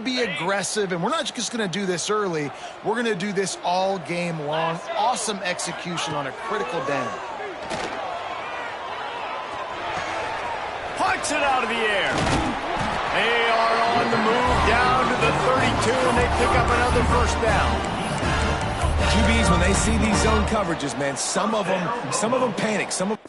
be aggressive, and we're not just going to do this early. We're going to do this all game long. Awesome execution on a critical down. Puncks it out of the air. They are on the move down to the 32, and they pick up another first down. QBs, when they see these zone coverages, man, some of them panic. Some of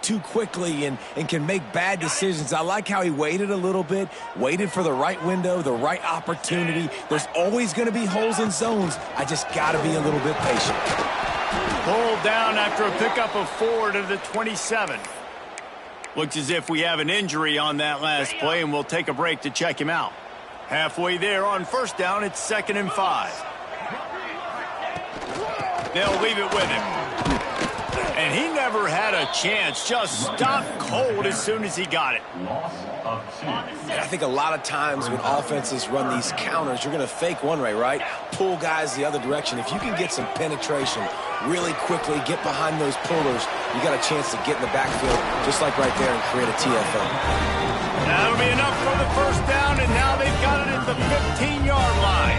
too quickly and can make bad decisions. I like how he waited a little bit, waited for the right window, the right opportunity. There's always going to be holes in zones. I just got to be a little bit patient. Pulled down after a pickup of 4 to the 27. Looks as if we have an injury on that last play, and we'll take a break to check him out. Halfway there on first down, it's 2nd and 5. They'll leave it with him. And he never had a chance, just stopped cold as soon as he got it. And I think a lot of times when offenses run these counters, you're going to fake one way, right? Pull guys the other direction. If you can get some penetration really quickly, get behind those pullers, you got a chance to get in the backfield, just like right there, and create a TFL. That'll be enough for the first down, and now they've got it at the 15-yard line.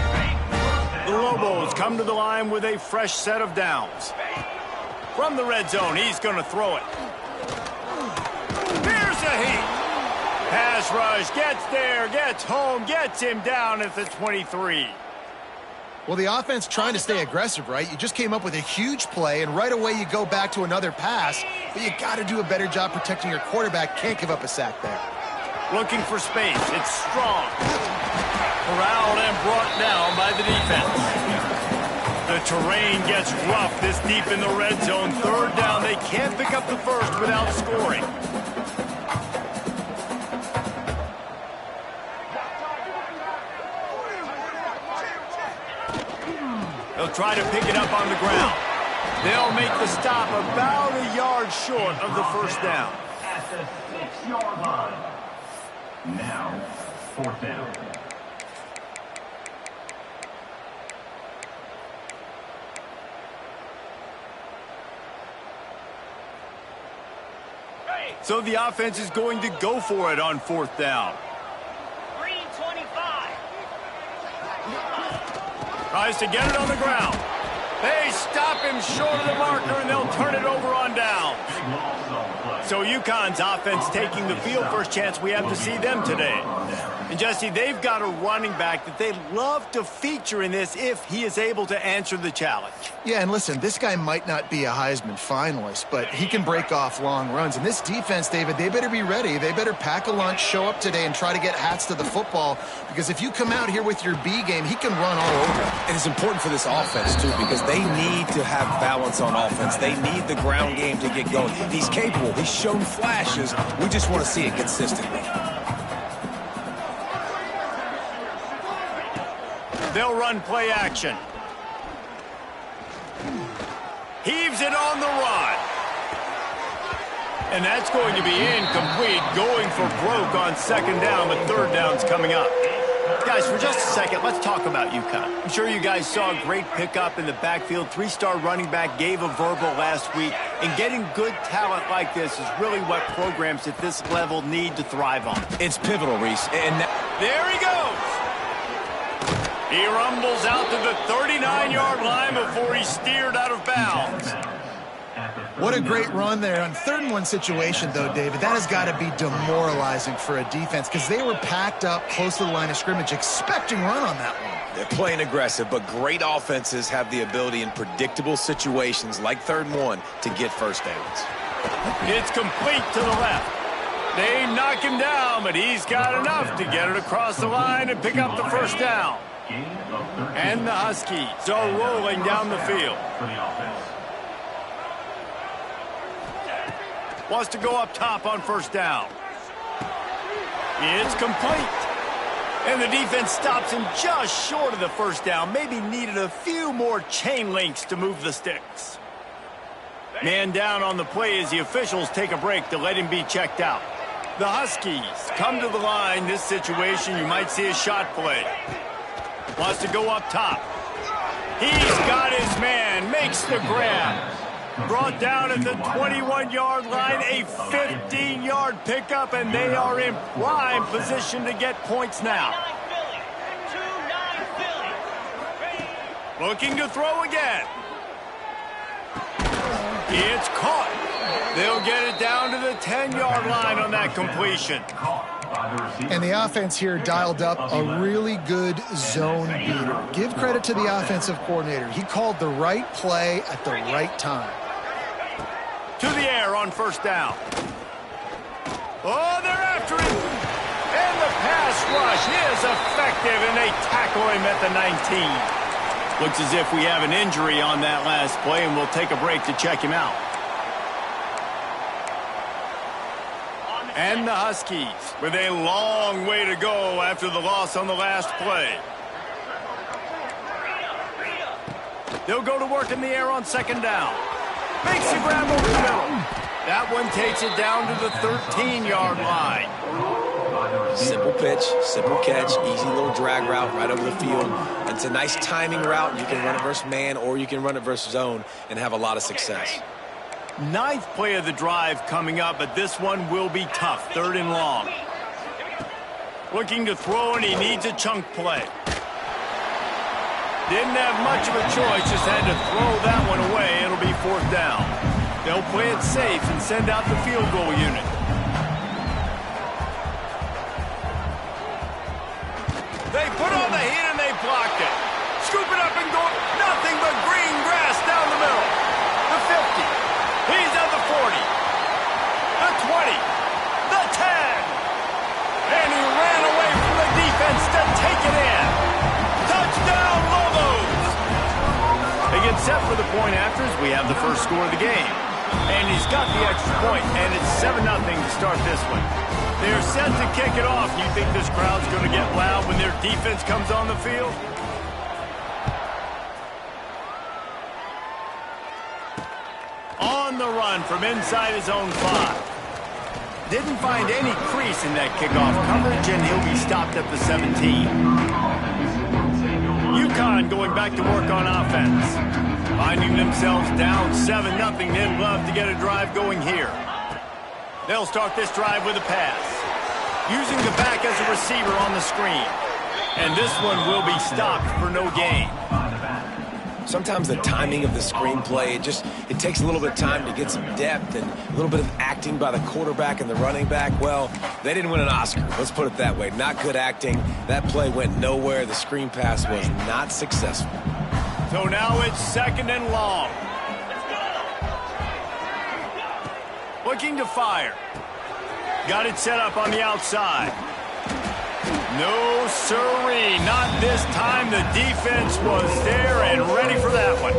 The Lobos come to the line with a fresh set of downs. From the red zone, he's going to throw it. Here's a heat. Pass rush, gets there, gets home, gets him down at the 23. Well, the offense trying to stay aggressive, right? You just came up with a huge play, and right away you go back to another pass, but you got to do a better job protecting your quarterback. Can't give up a sack there. Looking for space. It's strong. Corralled and brought down by the defense. The terrain gets rough this deep in the red zone. 3rd down. They can't pick up the first without scoring. They'll try to pick it up on the ground. They'll make the stop about a yard short of the first down. At the 6-yard line. Now, 4th down. So the offense is going to go for it on 4th down. 325. Tries to get it on the ground. They stop him short of the marker, and they'll turn it over on downs. So UConn's offense taking the field. First chance we have to see them today. And Jesse, they've got a running back that they love to feature in this if he is able to answer the challenge. Yeah, and listen, this guy might not be a Heisman finalist, but he can break off long runs. And this defense, David, they better be ready. They better pack a lunch, show up today, and try to get hats to the football. Because if you come out here with your B game, he can run all over. And it's important for this offense, too, because they need to have balance on offense. They need the ground game to get going. He's capable. He's shown flashes. We just want to see it consistently. They'll run play action. Heaves it on the run. And that's going to be incomplete, going for broke on 2nd down, but 3rd down's coming up. Guys, for just a second, let's talk about UConn. I'm sure you guys saw a great pickup in the backfield. 3-star running back gave a verbal last week. And getting good talent like this is really what programs at this level need to thrive on. It's pivotal, Reese. And there he goes. He rumbles out to the 39-yard line before he's steered out of bounds. What a great run there. On 3rd and 1 situation, though, David, that has got to be demoralizing for a defense because they were packed up close to the line of scrimmage, expecting run on that one. they're playing aggressive, but great offenses have the ability in predictable situations like 3rd and 1 to get first downs. It's complete to the left. They knock him down, but he's got enough to get it across the line and pick up the first down. And the Huskies are rolling down the field. Wants to go up top on first down. It's complete. And the defense stops him just short of the first down. Maybe needed a few more chain links to move the sticks. Man down on the play as the officials take a break to let him be checked out. The Huskies come to the line. This situation, you might see a shot play. Wants to go up top. He's got his man, makes the grab. Brought down at the 21-yard line, a 15-yard pickup, and they are in prime position to get points now. Looking to throw again. It's caught. They'll get it down to the 10-yard line on that completion. And the offense here dialed up a really good zone beater. Give credit to the offensive coordinator. He called the right play at the right time. To the air on first down. Oh, they're after him. And the pass rush is effective, and they tackle him at the 19. Looks as if we have an injury on that last play, and we'll take a break to check him out. And the Huskies with a long way to go after the loss on the last play. They'll go to work in the air on second down. Makes the grab over the middle. That one takes it down to the 13-yard line. Simple pitch, simple catch, easy little drag route right over the field. And it's a nice timing route. You can run it versus man or you can run it versus zone and have a lot of success. Ninth play of the drive coming up, but this one will be tough. Third and long. Looking to throw, and he needs a chunk play. Didn't have much of a choice, just had to throw that one away. It'll be fourth down. They'll play it safe and send out the field goal unit. They put on the heat and they blocked it. Scoop it up and go. Nothing but green grass down the middle. The 50. He's at the 40. The 20. The 10. And he ran away from the defense to take it in. Touchdown, Lobos. They get set for the point afters. We have the first score of the game. And he's got the extra point, and it's 7-0 to start this one. They're set to kick it off. You think this crowd's going to get loud when their defense comes on the field? On the run from inside his own 5. Didn't find any crease in that kickoff coverage, and he'll be stopped at the 17. UConn going back to work on offense. Finding themselves down 7-0, they'd love to get a drive going here. They'll start this drive with a pass. Using the back as a receiver on the screen. And this one will be stopped for no gain. Sometimes the timing of the screenplay, it takes a little bit of time to get some depth and a little bit of acting by the quarterback and the running back. Well, they didn't win an Oscar. Let's put it that way. Not good acting. That play went nowhere. The screen pass was not successful. So now it's second and long. Looking to fire. Got it set up on the outside. No siree, not this time. The defense was there and ready for that one.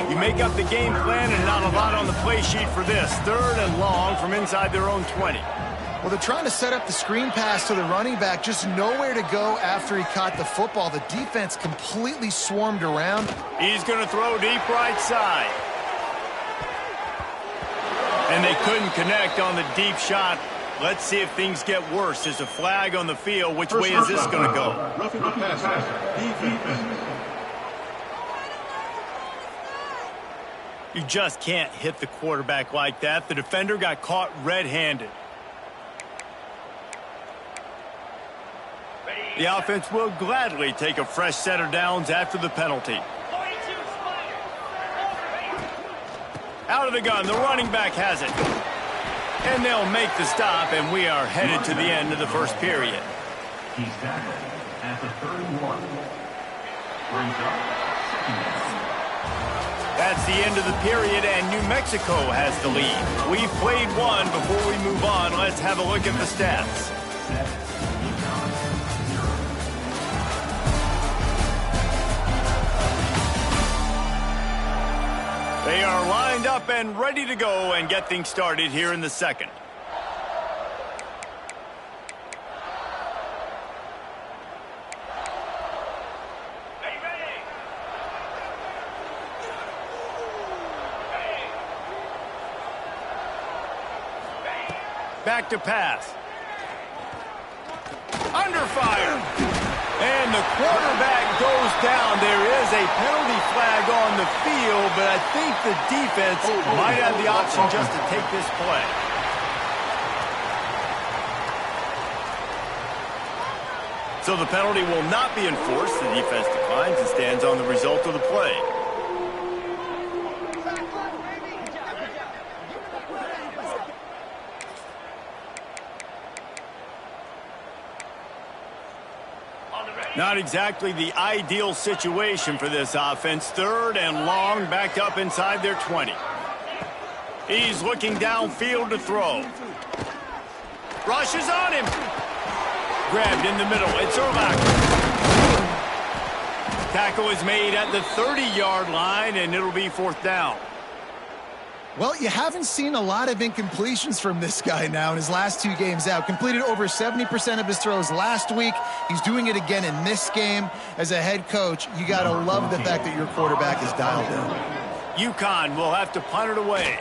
You make up the game plan and not a lot on the play sheet for this. Third and long from inside their own 20. Well, they're trying to set up the screen pass to the running back, just nowhere to go after he caught the football. The defense completely swarmed around. He's going to throw deep right side. And they couldn't connect on the deep shot. Let's see if things get worse. There's a flag on the field. Which way is this going to go? You just can't hit the quarterback like that. The defender got caught red-handed. The offense will gladly take a fresh set of downs after the penalty. Out of the gun, the running back has it. And they'll make the stop, and we are headed to the end of the first period. He's tackled at the 31. Brings up second down. That's the end of the period, and New Mexico has the lead. We've played one. Before we move on, let's have a look at the stats. They are lined up and ready to go and get things started here in the second. Back to pass. Under fire. And the quarterback goes down. There is a penalty flag on the field, but I think the defense might have the option just to take this play. So the penalty will not be enforced. The defense declines and stands on the result of the play. Not exactly the ideal situation for this offense. 3rd and long, backed up inside their 20. He's looking downfield to throw. Rushes on him. Grabbed in the middle. It's Urlacher. Tackle is made at the 30-yard line, and it'll be 4th down. Well, you haven't seen a lot of incompletions from this guy now in his last 2 games out. Completed over 70% of his throws last week. He's doing it again in this game. As a head coach, you got to love the fact that your quarterback is dialed in. UConn will have to punt it away.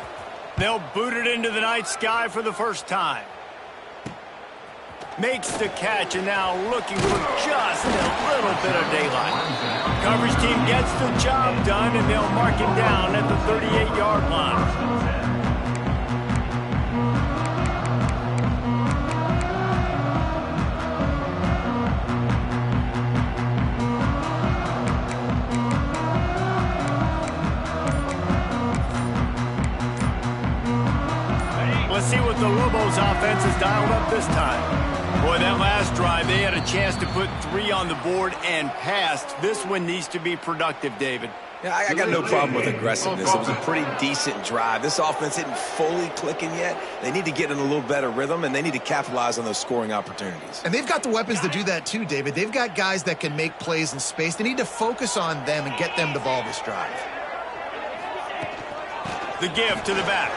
They'll boot it into the night sky for the first time. Makes the catch, and now looking for just a little bit of daylight. Coverage team gets the job done, and they'll mark him down at the 38-yard line. Let's see what the Lobos offense has dialed up this time. Boy, that last drive, they had a chance to put 3 on the board and passed. This one needs to be productive, David. Yeah, I got no problem with aggressiveness. It was a pretty decent drive. This offense isn't fully clicking yet. They need to get in a little better rhythm, and they need to capitalize on those scoring opportunities. And they've got the weapons to do that too, David. They've got guys that can make plays in space. They need to focus on them and get them the ball this drive. The give to the back.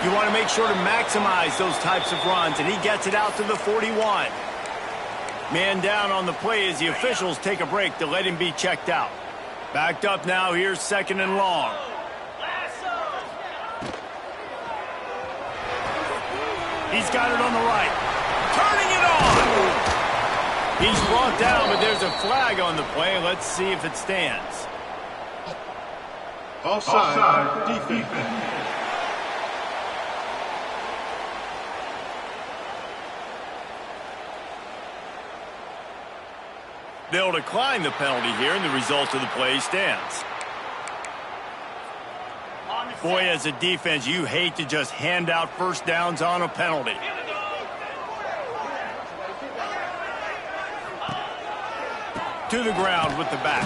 You want to make sure to maximize those types of runs, and he gets it out to the 41. Man down on the play as the officials take a break to let him be checked out. Backed up now, here's 2nd and long. He's got it on the right. Turning it on! He's brought down, but there's a flag on the play. Let's see if it stands. Offside, defense. They'll decline the penalty here, and the result of the play stands. Boy, as a defense, you hate to just hand out first downs on a penalty. To the ground with the back.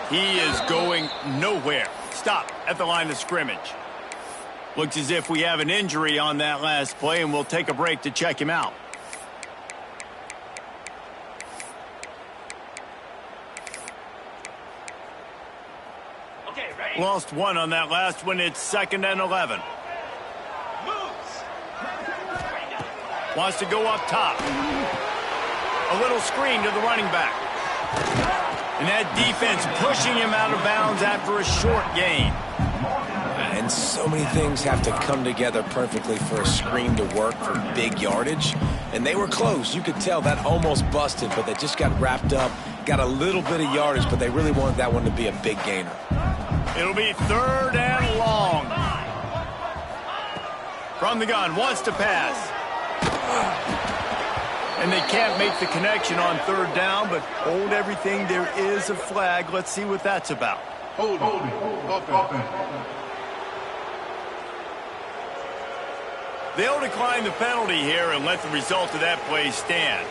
He is going nowhere. Stop at the line of scrimmage. Looks as if we have an injury on that last play, and we'll take a break to check him out. Lost 1 on that last one. It's 2nd and 11. Wants to go up top. A little screen to the running back. And that defense pushing him out of bounds after a short gain. And so many things have to come together perfectly for a screen to work for big yardage. And they were close. You could tell that almost busted, but they just got wrapped up, got a little bit of yardage, but they really wanted that one to be a big gainer. It'll be 3rd and long. From the gun, wants to pass. And they can't make the connection on 3rd down, but hold everything. There is a flag. Let's see what that's about. Hold it. They'll decline the penalty here and let the result of that play stand.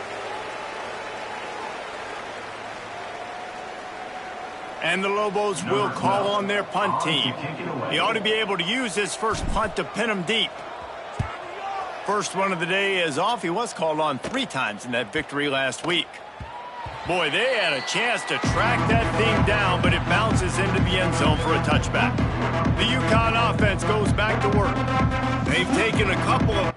And the Lobos will call on their punt team. He ought to be able to use his first punt to pin him deep. First one of the day is off. He was called on 3 times in that victory last week. Boy, they had a chance to track that thing down, but it bounces into the end zone for a touchback. The UConn offense goes back to work. They've taken a couple of...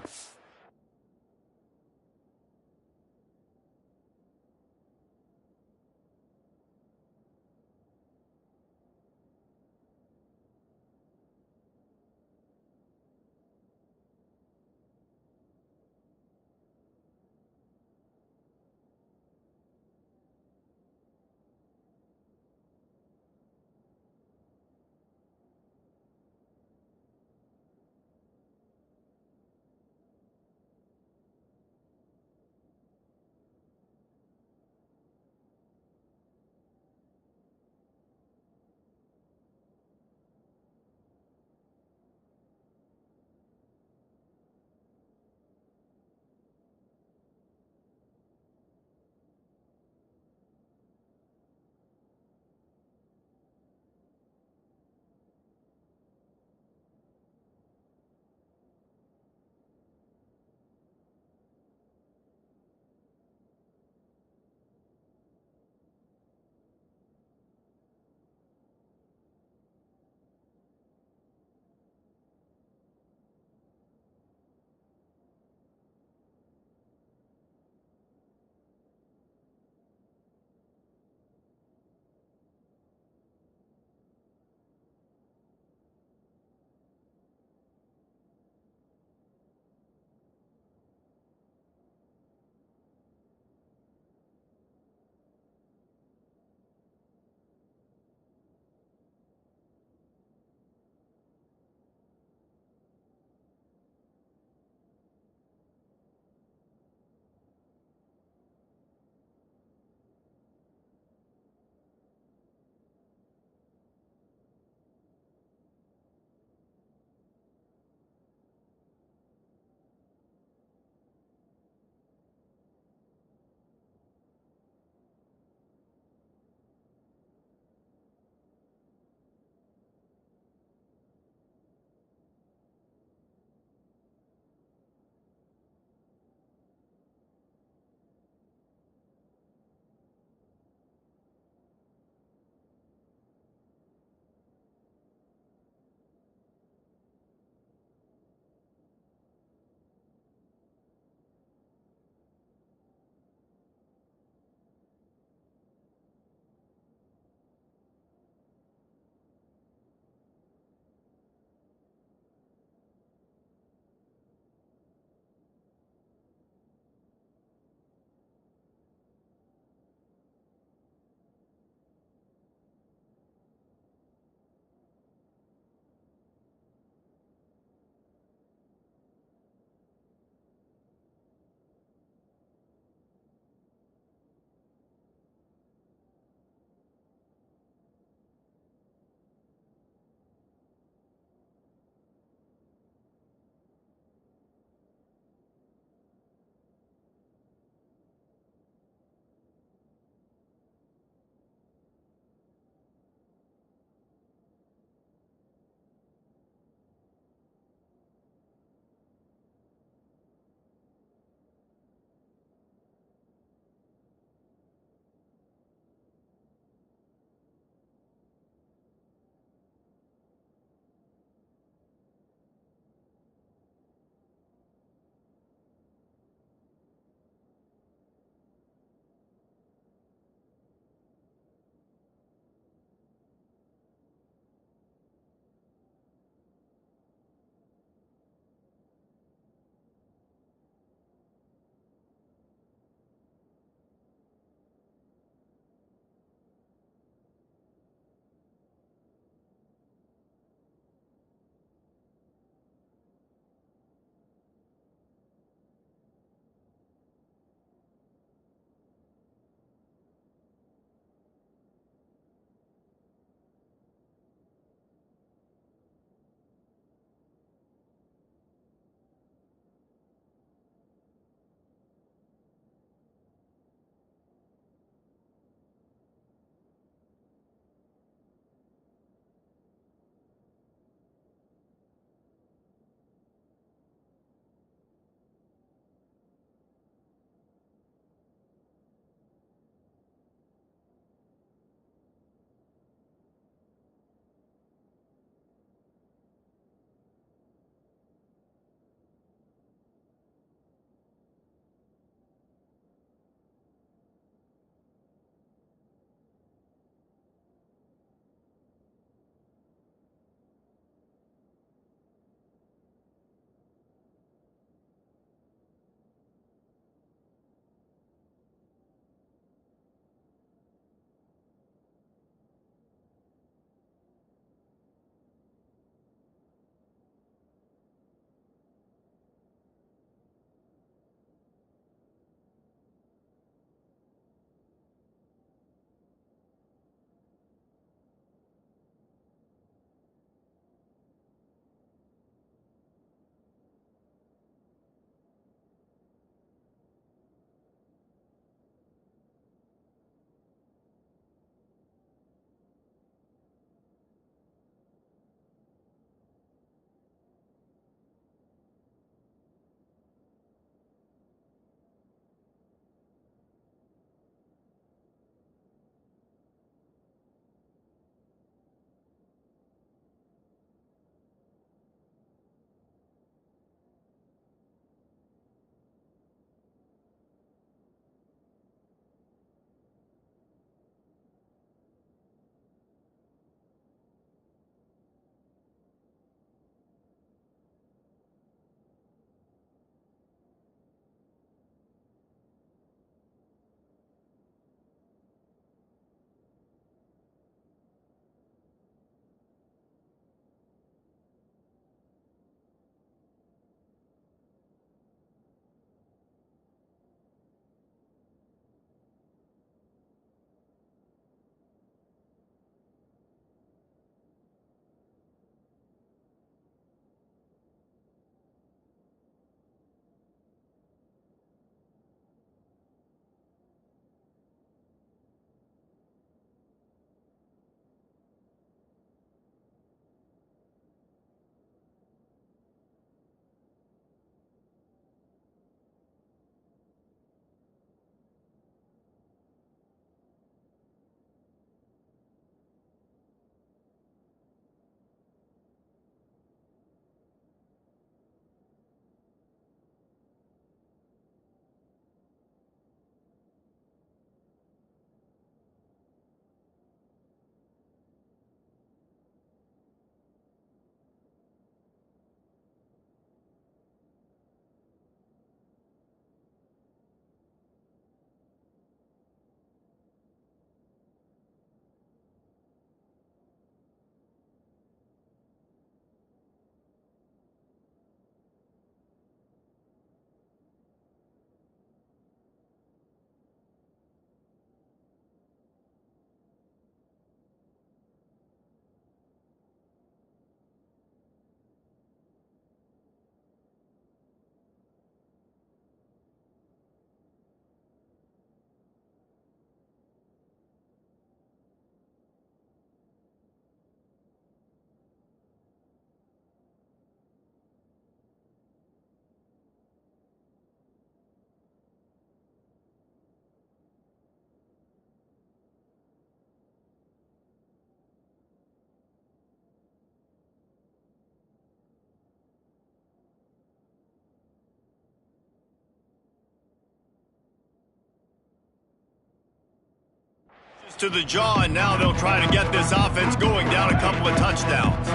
To the jaw, and now they'll try to get this offense going down a couple of touchdowns.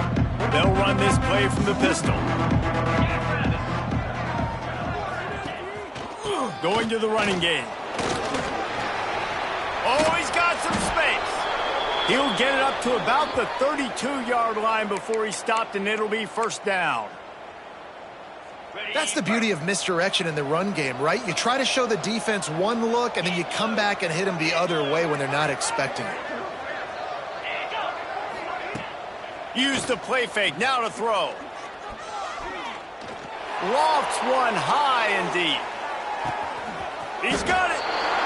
They'll run this play from the pistol. Going to the running game. Oh, he's got some space. He'll get it up to about the 32-yard line before he's stopped, and it'll be first down. That's the beauty of misdirection in the run game, right? You try to show the defense one look, and then you come back and hit them the other way when they're not expecting it. Use the play fake. Now to throw. Lofts one high and deep. He's got it.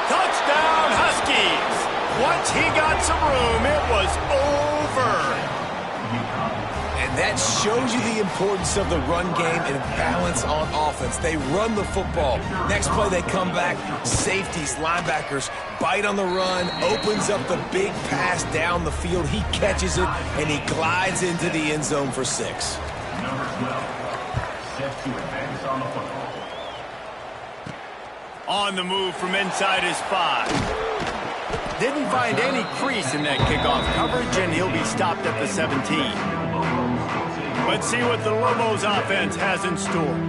Touchdown, Huskies. Once he got some room, it was over. And that shows you the importance of the run game and balance on offense. They run the football. Next play, they come back. Safeties, linebackers, bite on the run, opens up the big pass down the field. He catches it, and he glides into the end zone for 6. Number 12, set to advance on the football. On the move from inside his 5. Didn't find any crease in that kickoff coverage, and he'll be stopped at the 17. Let's see what the Lobos offense has in store.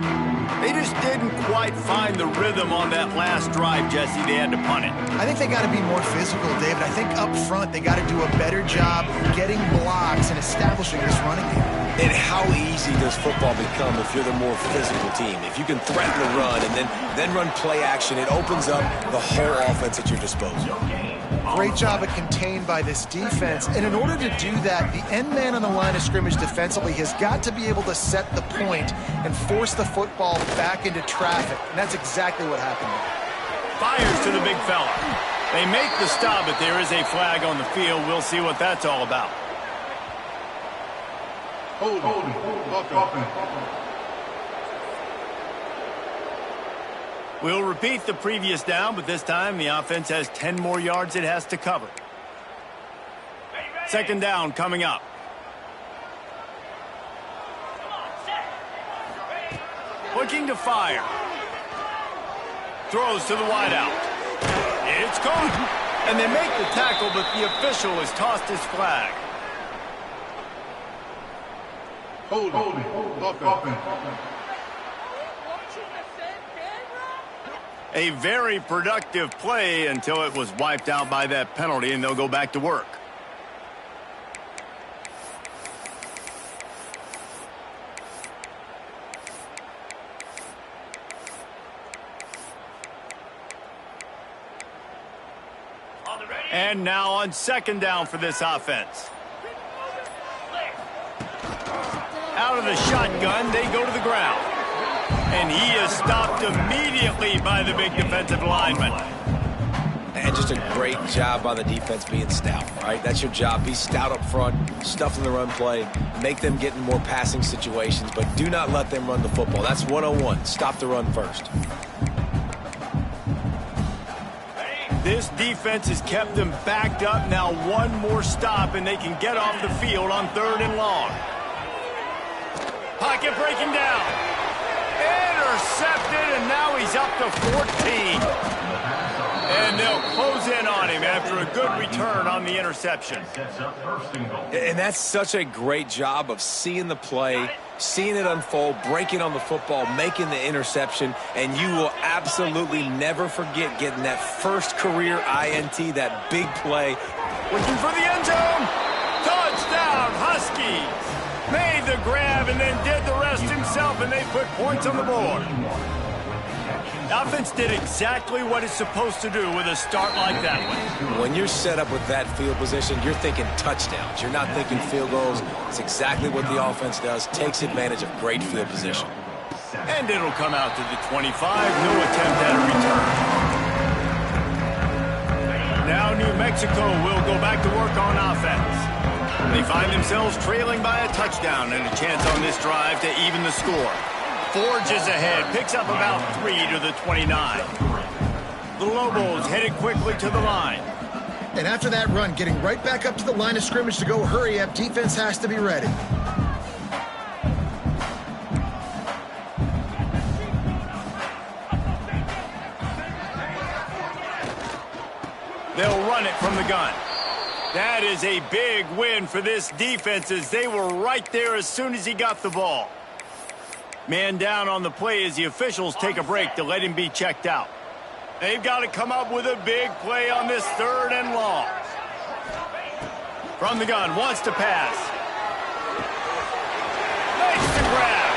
They just didn't quite find the rhythm on that last drive, Jesse. They had to punt it. I think they got to be more physical, David. I think up front they got to do a better job getting blocks and establishing this running game. And how easy does football become if you're the more physical team? If you can threaten the run and then run play action, it opens up the whole offense at your disposal. Great job of contained by this defense. And in order to do that, the end man on the line of scrimmage defensively has got to be able to set the point and force the football back into traffic. And that's exactly what happened there. Fires to the big fella. They make the stop, but there is a flag on the field. We'll see what that's all about. Holding. Offense. We'll repeat the previous down, but this time the offense has 10 more yards it has to cover. Second down coming up. Looking to fire. Throws to the wideout. It's gone. And they make the tackle, but the official has tossed his flag. Holding. Offense. A very productive play until it was wiped out by that penalty, and they'll go back to work. And now on second down for this offense. Out of the shotgun, they go to the ground. And he is stopped immediately by the big defensive lineman. And just a great job by the defense being stout, right? That's your job. Be stout up front, stuff in the run play, make them get in more passing situations, but do not let them run the football. That's 101. Stop the run first. This defense has kept them backed up. Now one more stop, and they can get off the field on 3rd and long. Pocket breaking down. Intercepted, and now he's up to 14. And they'll close in on him after a good return on the interception. And that's such a great job of seeing the play, seeing it unfold, breaking on the football, making the interception, and you will absolutely never forget getting that first career INT, that big play. Looking for the end zone. Touchdown, Huskies. Made the grab and then did the rest himself, and they put points on the board. The offense did exactly what it's supposed to do with a start like that one. When you're set up with that field position, you're thinking touchdowns. You're not thinking field goals. It's exactly what the offense does, takes advantage of great field position. And it'll come out to the 25. No attempt at a return. Now New Mexico will go back to work on offense. They find themselves trailing by a touchdown and a chance on this drive to even the score. Forges ahead, picks up about 3 to the 29. The Lobos headed quickly to the line. And after that run, getting right back up to the line of scrimmage to go hurry up, defense has to be ready. They'll run it from the gun. That is a big win for this defense as they were right there as soon as he got the ball. Man down on the play as the officials take a break to let him be checked out. They've got to come up with a big play on this 3rd and long. From the gun, wants to pass. Makes the grab.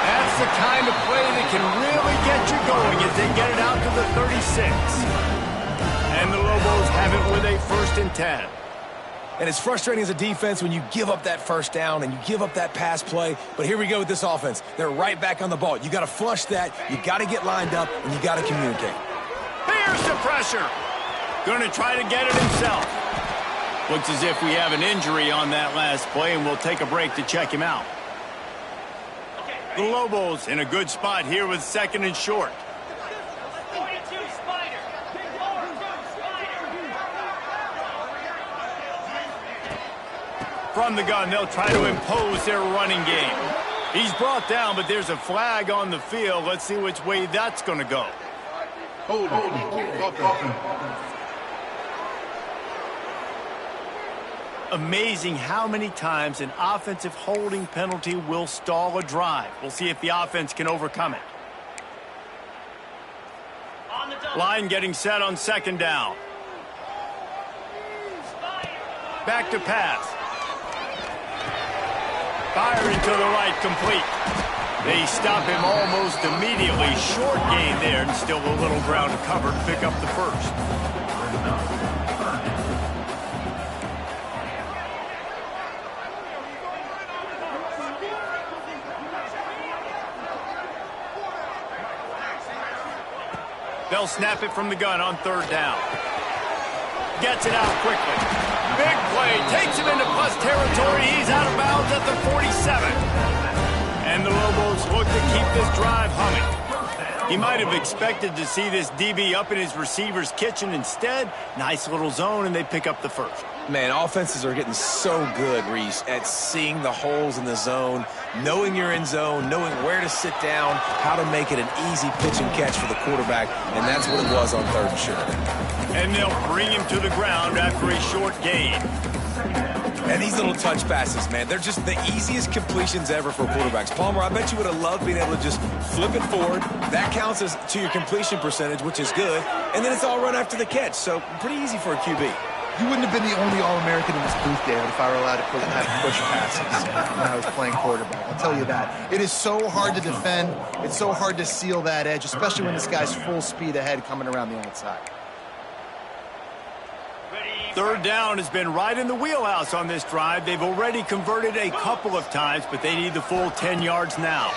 That's the kind of play that can really get you going as they get it out to the 36. And the Lobos have it with a 1st and 10. And it's frustrating as a defense when you give up that 1st down and you give up that pass play. But here we go with this offense. They're right back on the ball. You got to flush that. You got to get lined up, and you got to communicate. Here's the pressure. Going to try to get it himself. Looks as if we have an injury on that last play, and we'll take a break to check him out. The Lobos in a good spot here with 2nd and short. From the gun, they'll try to impose their running game. He's brought down, but there's a flag on the field. Let's see which way that's going to go. Hold on. Amazing how many times an offensive holding penalty will stall a drive. We'll see if the offense can overcome it. Line getting set on 2nd down. Back to pass. Firing to the right, complete. They stop him almost immediately. Short gain there, and still a little ground to cover to pick up the 1st. They'll snap it from the gun on 3rd down. Gets it out quickly. Big play. Takes him into plus territory. He's out of bounds at the 47. And the Lobos look to keep this drive humming. He might have expected to see this DB up in his receiver's kitchen. Instead, nice little zone, and they pick up the 1st. Man, offenses are getting so good, Reese, at seeing the holes in the zone, knowing you're in zone, knowing where to sit down, how to make it an easy pitch and catch for the quarterback, and that's what it was on 3rd and short. And they'll bring him to the ground after a short gain. And these little touch passes, man, they're just the easiest completions ever for quarterbacks. Palmer, I bet you would have loved being able to just flip it forward. That counts as to your completion percentage, which is good, and then it's all run after the catch, so pretty easy for a QB. You wouldn't have been the only All-American in this booth, David, if I were allowed to push passes when I was playing quarterback. I'll tell you that. It is so hard to defend. It's so hard to seal that edge, especially when this guy's full speed ahead coming around the outside. 3rd down has been right in the wheelhouse on this drive. They've already converted a couple of times, but they need the full 10 yards now.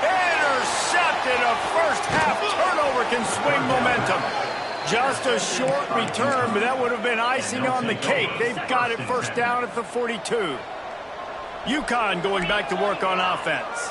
Intercepted. A first-half turnover can swing momentum. Just a short return, but that would have been icing on the cake. They've got it 1st down at the 42. UConn going back to work on offense.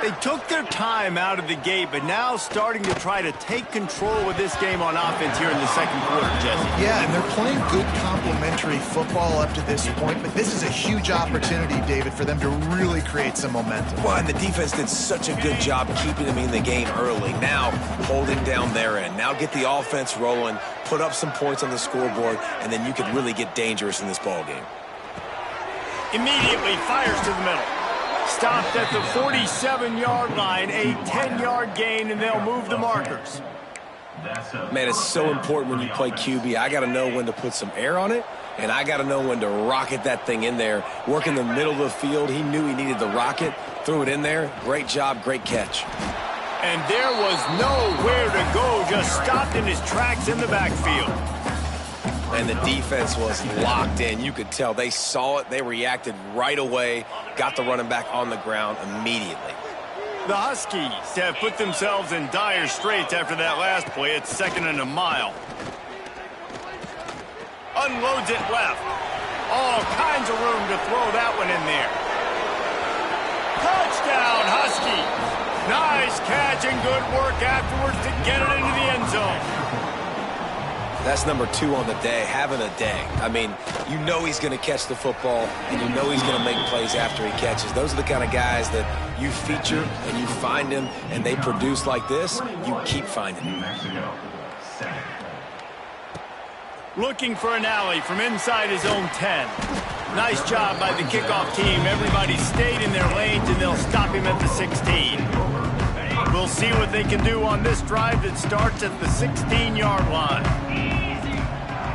They took their time out of the gate, but now starting to try to take control of this game on offense here in the 2nd quarter, Jesse. Yeah, and they're playing good complementary football up to this point, but this is a huge opportunity, David, for them to really create some momentum. Well, and the defense did such a good job keeping them in the game early. Now, holding down their end. Now get the offense rolling, put up some points on the scoreboard, and then you could really get dangerous in this ball game. Immediately fires to the middle. Stopped at the 47-yard line, a 10-yard gain, and they'll move the markers. Man, it's so important when you play QB. I got to know when to put some air on it, and I got to know when to rocket that thing in there. Work in the middle of the field. He knew he needed the rocket, threw it in there. Great job, great catch. And there was nowhere to go, just stopped in his tracks in the backfield. And the defense was locked in. You could tell they saw it. They reacted right away, got the running back on the ground immediately. The Huskies have put themselves in dire straits after that last play. It's 2nd and a mile. Unloads it left. All kinds of room to throw that one in there. Touchdown, Huskies. Nice catch and good work afterwards to get it into the end zone. That's number 2 on the day, having a day. I mean, you know he's going to catch the football, and you know he's going to make plays after he catches. Those are the kind of guys that you feature, and you find them, and they produce like this, you keep finding them. Looking for an alley from inside his own 10. Nice job by the kickoff team. Everybody stayed in their lanes, and they'll stop him at the 16. We'll see what they can do on this drive that starts at the 16-yard line.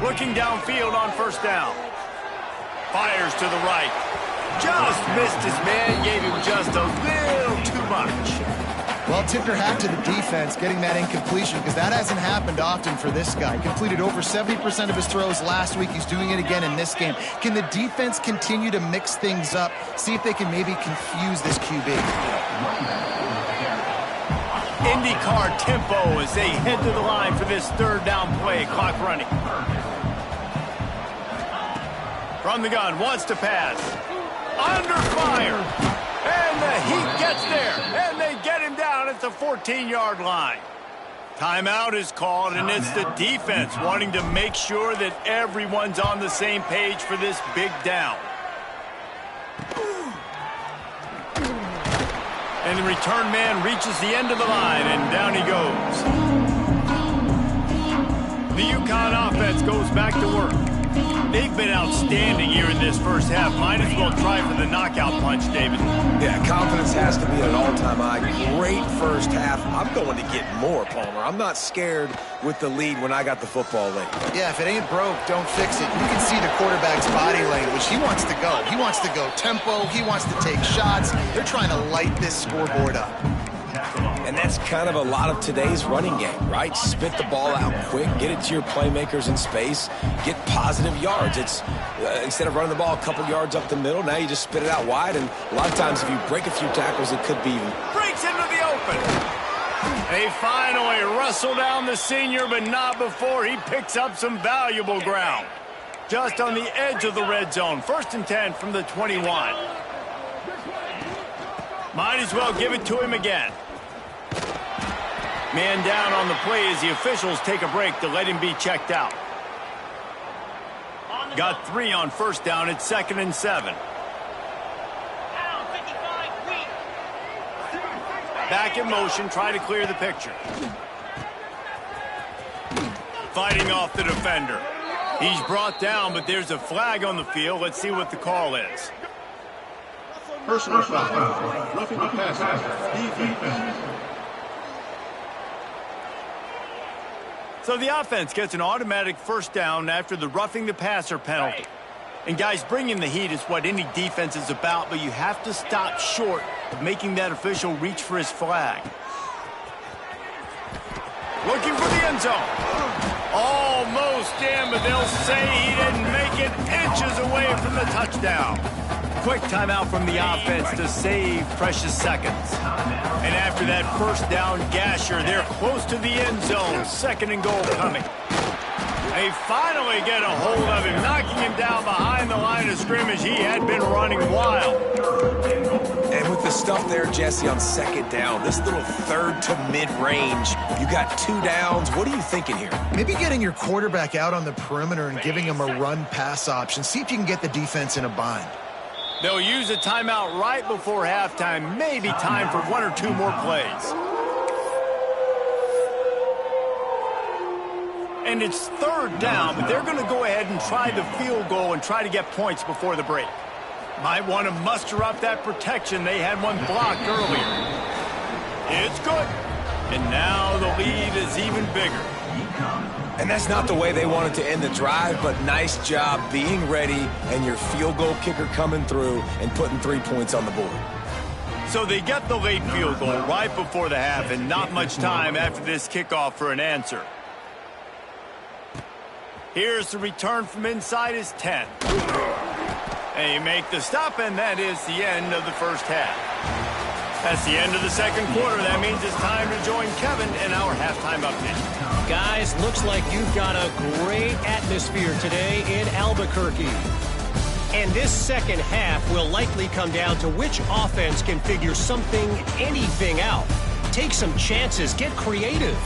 Looking downfield on first down. Fires to the right. Just missed his man, gave him just a little too much. Well, tip your hat to the defense getting that incompletion, because that hasn't happened often for this guy. Completed over 70% of his throws last week. He's doing it again in this game. Can the defense continue to mix things up? See if they can maybe confuse this QB. IndyCar tempo as they head to the line for this third down play. Clock running. From the gun, wants to pass. Under fire. And the heat gets there. And they get him down at the 14-yard line. Timeout is called, and it's the defense wanting to make sure that everyone's on the same page for this big down. And the return man reaches the end of the line, and down he goes. The UConn offense goes back to work. They've been outstanding here in this first half. Might as well try for the knockout punch, David. Yeah, confidence has to be at an all-time high. Great first half. I'm going to get more, Palmer. I'm not scared with the lead when I got the football late. Yeah, if it ain't broke, don't fix it. You can see the quarterback's body language. He wants to go. He wants to go tempo. He wants to take shots. They're trying to light this scoreboard up. And that's kind of a lot of today's running game, right? Spit the ball out quick, get it to your playmakers in space, get positive yards. It's instead of running the ball a couple yards up the middle, now you just spit it out wide. And a lot of times if you break a few tackles, it could be even. Breaks into the open. They finally wrestle down the senior, but not before he picks up some valuable ground. Just on the edge of the red zone. 1st and 10 from the 21. Might as well give it to him again. Man down on the play as the officials take a break to let him be checked out. Got 3 on first down. It's 2nd and 7. Back in motion, try to clear the picture. Fighting off the defender. He's brought down, but there's a flag on the field. Let's see what the call is. Personal foul. Roughing the passer. Defense. So the offense gets an automatic first down after the roughing the passer penalty. And guys, bringing the heat is what any defense is about, but you have to stop short of making that official reach for his flag. Looking for the end zone. Almost in, but they'll say he didn't make it, inches away from the touchdown. Quick timeout from the offense to save precious seconds. And after that first down gasher, they're close to the end zone. 2nd and goal coming. They finally get a hold of him, knocking him down behind the line of scrimmage. He had been running wild. And with the stuff there, Jesse, on 2nd down, this little 3rd to mid-range, you got 2 downs. What are you thinking here? Maybe getting your quarterback out on the perimeter and giving him a run-pass option. See if you can get the defense in a bind. They'll use a timeout right before halftime. Maybe time for 1 or 2 more plays. And it's 3rd down, but they're going to go ahead and try the field goal and try to get points before the break. Might want to muster up that protection. They had one blocked earlier. It's good. And now the lead is even bigger. And that's not the way they wanted to end the drive, but nice job being ready and your field goal kicker coming through and putting 3 points on the board. So they get the late field goal right before the half, and not much time after this kickoff for an answer. Here's the return from inside his 10. They make the stop, and that is the end of the first half. That's the end of the 2nd quarter. That means it's time to join Kevin in our halftime update. Guys, looks like you've got a great atmosphere today in Albuquerque. And this second half will likely come down to which offense can figure anything out. Take some chances, get creative.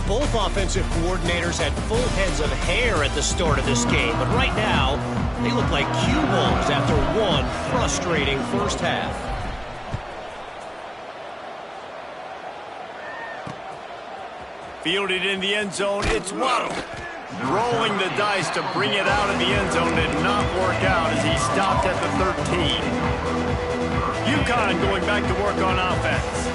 Both offensive coordinators had full heads of hair at the start of this game, but right now, they look like cue balls after one frustrating first half. Fielded in the end zone, it's Waddle. Rolling the dice to bring it out of the end zone did not work out as he stopped at the 13. UConn going back to work on offense.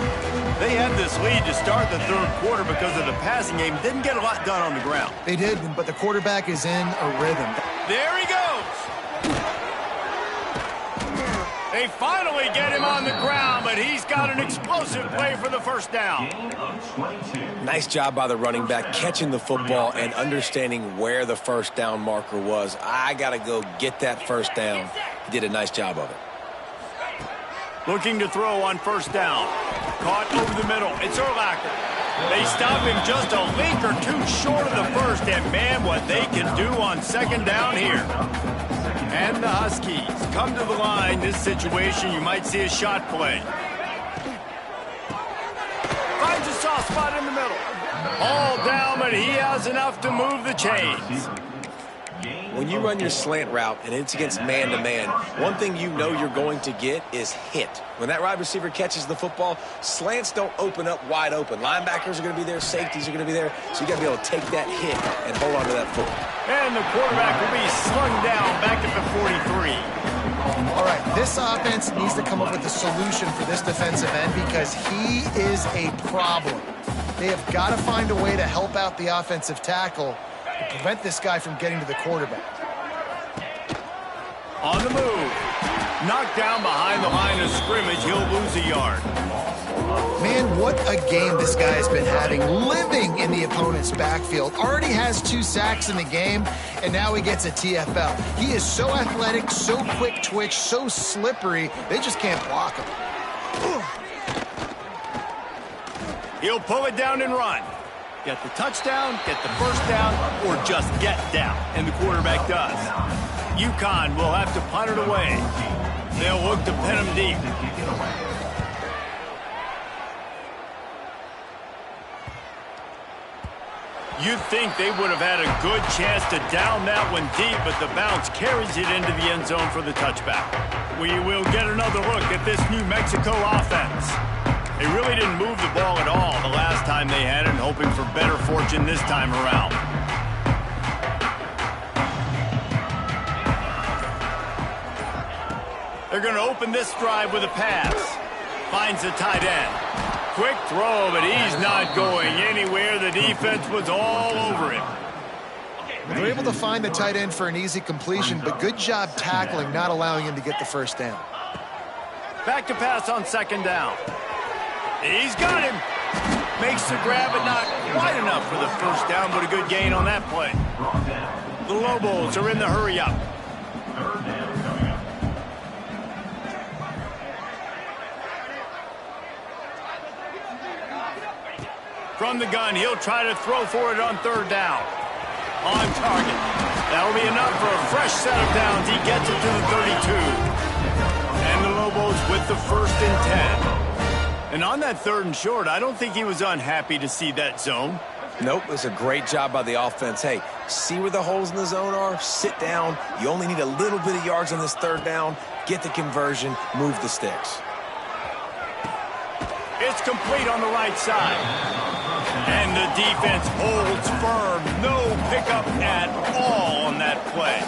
They had this lead to start the third quarter because of the passing game. Didn't get a lot done on the ground. They did, but the quarterback is in a rhythm. There he goes. They finally get him on the ground, but he's got an explosive play for the first down. Nice job by the running back, catching the football and understanding where the first down marker was. I got to go get that first down. He did a nice job of it. Looking to throw on first down. Caught over the middle. It's Urlacher. They stop him just a link or two short of the first, and man, what they can do on second down here. And the Huskies come to the line. This situation, you might see a shot play. Finds a soft spot in the middle. All down, but he has enough to move the chains. When you run your slant route and it's against man-to-man, one thing you know you're going to get is hit. When that wide receiver catches the football, slants don't open up wide open. Linebackers are going to be there, safeties are going to be there, so you got to be able to take that hit and hold on to that football. And the quarterback will be slung down back at the 43. All right, this offense needs to come up with a solution for this defensive end because he is a problem. They have got to find a way to help out the offensive tackle to prevent this guy from getting to the quarterback. On the move. Knocked down behind the line of scrimmage. He'll lose a yard. Man, what a game this guy has been having, living in the opponent's backfield. Already has 2 sacks in the game, and now he gets a TFL. He is so athletic, so quick twitch, so slippery, they just can't block him. He'll pull it down and run. Get the touchdown, get the first down, or just get down. And the quarterback does. UConn will have to punt it away. They'll look to pin him deep. You'd think they would have had a good chance to down that one deep, but the bounce carries it into the end zone for the touchback. We will get another look at this New Mexico offense. They really didn't move the ball at all the last time they had it, and hoping for better fortune this time around. They're going to open this drive with a pass. Finds the tight end. Quick throw, but he's not going anywhere. The defense was all over him. They're able to find the tight end for an easy completion, but good job tackling, not allowing him to get the first down. Back to pass on second down. He's got him. Makes the grab, but not quite enough for the first down, but a good gain on that play. The Lobos are in the hurry-up. From the gun, he'll try to throw for it on third down. On target. That'll be enough for a fresh set of downs. He gets it to the 32. And the Lobos with the 1st and 10. And on that 3rd and short, I don't think he was unhappy to see that zone. Nope, it was a great job by the offense. Hey, see where the holes in the zone are? Sit down. You only need a little bit of yards on this 3rd down. Get the conversion. Move the sticks. It's complete on the right side. And the defense holds firm. No pickup at all on that play.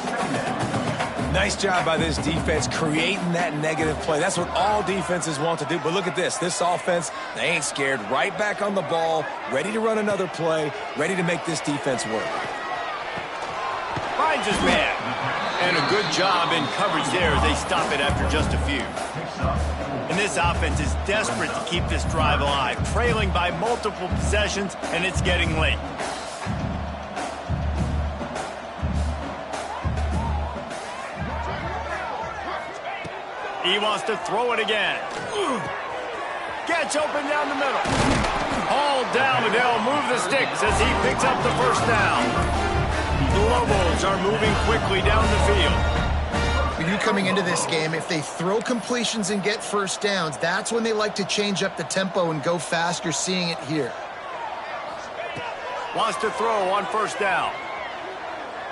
Nice job by this defense creating that negative play. That's what all defenses want to do. But look at this. This offense, they ain't scared. Right back on the ball, ready to run another play, ready to make this defense work. Finds his man. And a good job in coverage there as they stop it after just a few. And this offense is desperate to keep this drive alive, trailing by multiple possessions, and it's getting late. He wants to throw it again. Gets open down the middle. All down, but they'll move the sticks as he picks up the first down. The Lobos are moving quickly down the field. For you coming into this game, if they throw completions and get first downs, that's when they like to change up the tempo and go fast. You're seeing it here. Wants to throw on first down.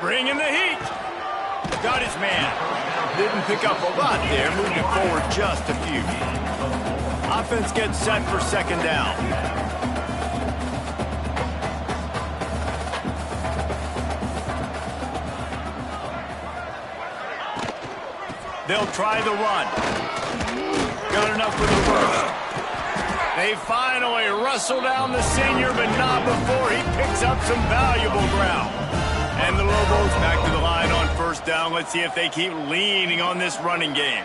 Bring in the heat. Got his man. Didn't pick up a lot there, moved it forward just a few. Offense gets set for second down. They'll try the run. Good enough for the first. They finally wrestle down the senior, but not before he picks up some valuable ground. And the Lobos back to the line on first down. Let's see if they keep leaning on this running game.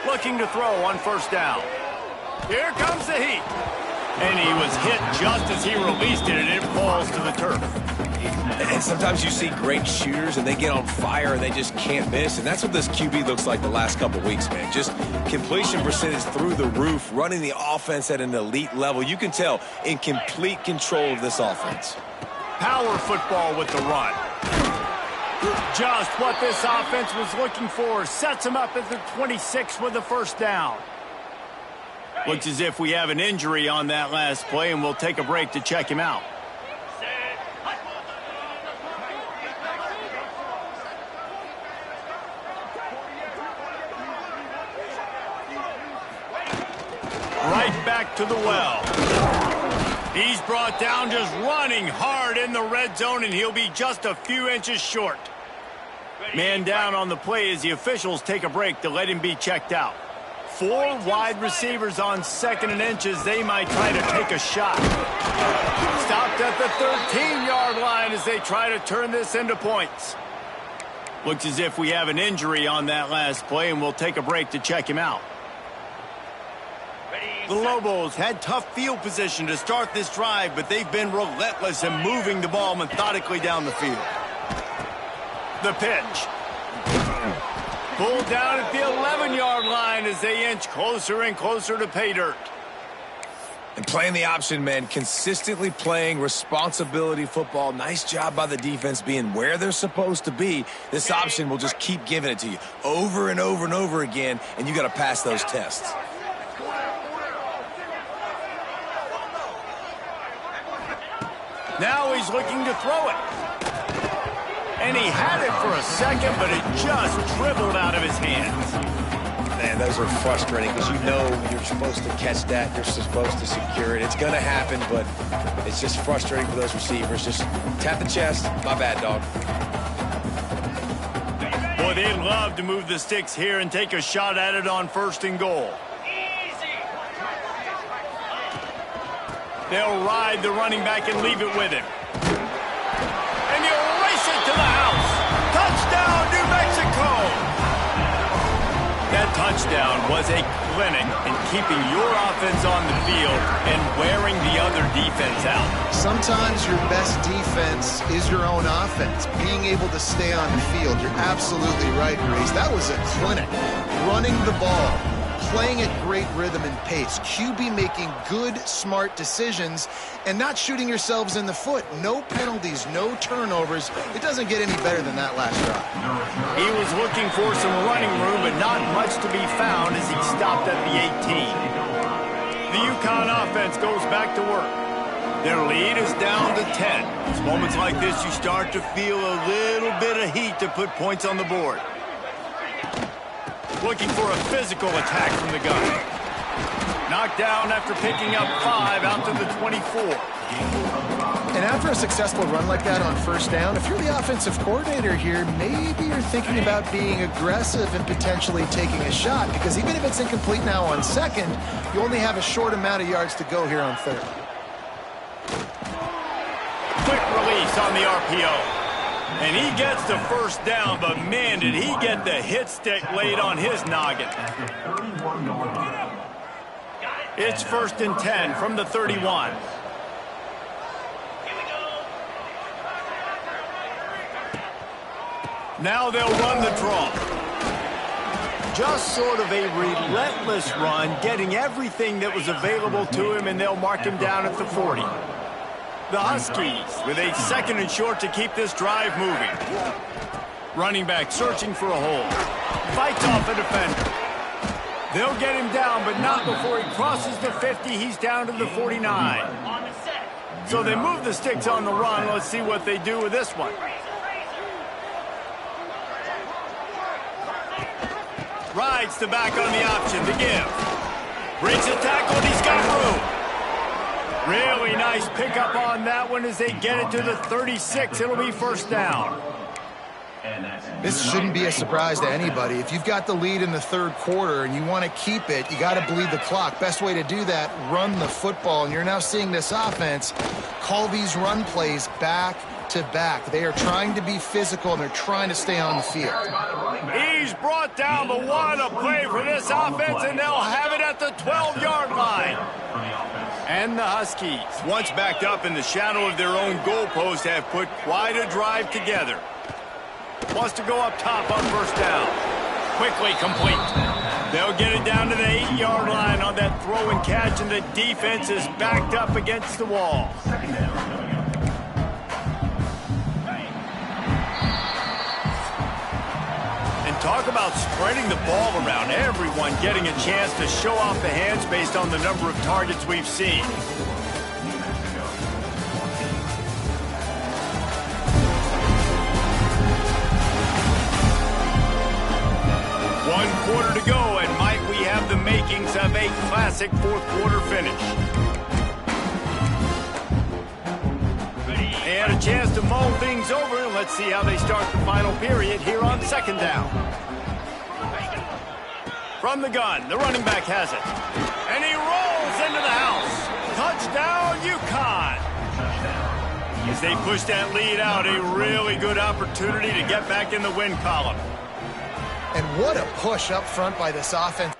Looking to throw on first down. Here comes the heat. And he was hit just as he released it, and it falls to the turf. And sometimes you see great shooters, and they get on fire, and they just can't miss. And that's what this QB looks like the last couple weeks, man. Just completion percentage through the roof, running the offense at an elite level. You can tell in complete control of this offense. Power football with the run. Just what this offense was looking for. Sets him up at the 26 with the first down. Looks as if we have an injury on that last play, and we'll take a break to check him out. Right back to the well. He's brought down just running hard in the red zone, and he'll be just a few inches short. Man down on the play as the officials take a break to let him be checked out. 4 wide receivers on second and inches. They might try to take a shot. Stopped at the 13-yard line as they try to turn this into points. Looks as if we have an injury on that last play, and we'll take a break to check him out. The Lobos had tough field position to start this drive, but they've been relentless in moving the ball methodically down the field. The pitch. Pulled down at the 11-yard line as they inch closer and closer to pay dirt. And playing the option, man, consistently playing responsibility football. Nice job by the defense being where they're supposed to be. This option will just keep giving it to you over and over and over again, and you got to pass those tests. Now he's looking to throw it. And he had it for a second, but it just dribbled out of his hands. Man, those are frustrating because you know you're supposed to catch that. You're supposed to secure it. It's going to happen, but it's just frustrating for those receivers. Just tap the chest. My bad, dog. Boy, they'd love to move the sticks here and take a shot at it on first and goal. They'll ride the running back and leave it with him. And he'll race it to the house. Touchdown, New Mexico! That touchdown was a clinic in keeping your offense on the field and wearing the other defense out. Sometimes your best defense is your own offense. Being able to stay on the field. You're absolutely right, Grace. That was a clinic. Running the ball. Playing at great rhythm and pace. QB making good, smart decisions and not shooting yourselves in the foot. No penalties, no turnovers. It doesn't get any better than that last drive. He was looking for some running room, but not much to be found as he stopped at the 18. The UConn offense goes back to work. Their lead is down to 10. It's moments like this you start to feel a little bit of heat to put points on the board. Looking for a physical attack from the gun. Knocked down after picking up 5 out to the 24. And after a successful run like that on first down, if you're the offensive coordinator here, maybe you're thinking about being aggressive and potentially taking a shot, because even if it's incomplete now on second, you only have a short amount of yards to go here on third. Quick release on the RPO. And he gets the first down, but man, did he get the hit stick laid on his noggin. It's 1st and 10 from the 31. Now they'll run the draw. Just sort of a relentless run, getting everything that was available to him, and they'll mark him down at the 40. The Huskies with a 2nd and short to keep this drive moving. Running back searching for a hole. Fights off a defender. They'll get him down, but not before he crosses the 50. He's down to the 49. So they move the sticks on the run. Let's see what they do with this one. Rides the back on the option to give. Breaks a tackle, and he's got room. Really nice pickup on that one as they get it to the 36. It'll be first down. This shouldn't be a surprise to anybody. If you've got the lead in the third quarter and you want to keep it, you got to bleed the clock. Best way to do that, run the football. And you're now seeing this offense call these run plays back to back. They are trying to be physical, and they're trying to stay on the field. He's brought down, but what a play for this offense, and they'll have it at the 12-yard line. And the Huskies, once backed up in the shadow of their own goalpost, have put quite a drive together. Wants to go up top on first down. Quickly complete. They'll get it down to the 8-yard line on that throw and catch, and the defense is backed up against the wall. And talk about spreading the ball around. Everyone getting a chance to show off the hands based on the number of targets we've seen. One quarter to go, and might we have the makings of a classic fourth quarter finish. They had a chance to mull things over, and let's see how they start the final period here on second down. From the gun, the running back has it. And he rolls into the house. Touchdown, UConn. As they push that lead out, a really good opportunity to get back in the win column. And what a push up front by this offense.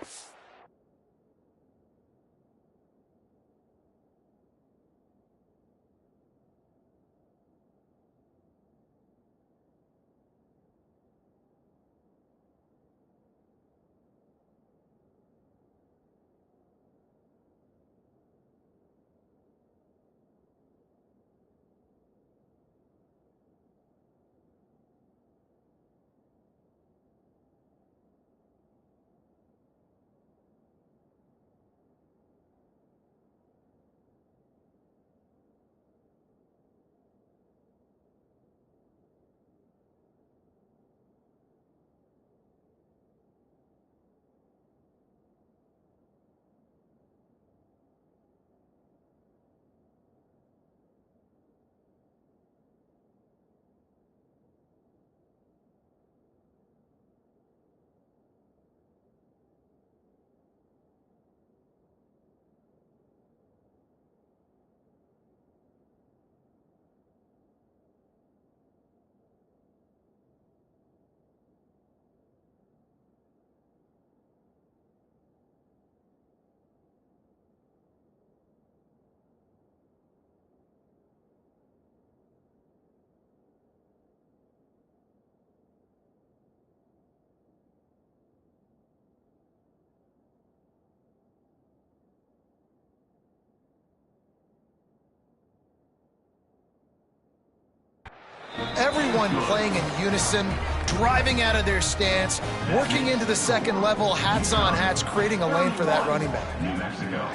Everyone playing in unison, driving out of their stance, working into the second level, hats on hats, creating a lane for that running back. New Mexico,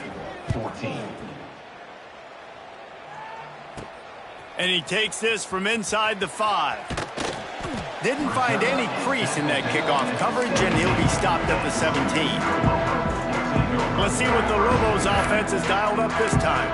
14. And he takes this from inside the 5. Didn't find any crease in that kickoff coverage, and he'll be stopped at the 17. Let's see what the Lobos offense has dialed up this time.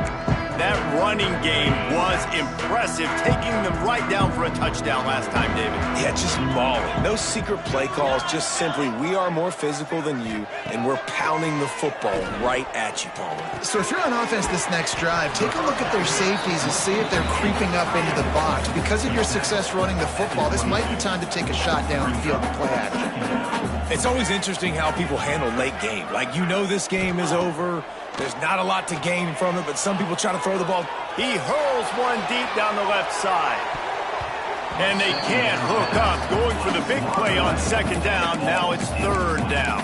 That running game was impressive, taking them right down for a touchdown last time, David. Yeah, just mauling. No secret play calls, just simply we are more physical than you, and we're pounding the football right at you, Palmer. So if you're on offense this next drive, take a look at their safeties and see if they're creeping up into the box. Because of your success running the football, this might be time to take a shot downfield and play action. It's always interesting how people handle late game. Like, you know this game is over. There's not a lot to gain from it, but some people try to throw the ball. He hurls one deep down the left side. And they can't hook up, going for the big play on second down. Now it's third down.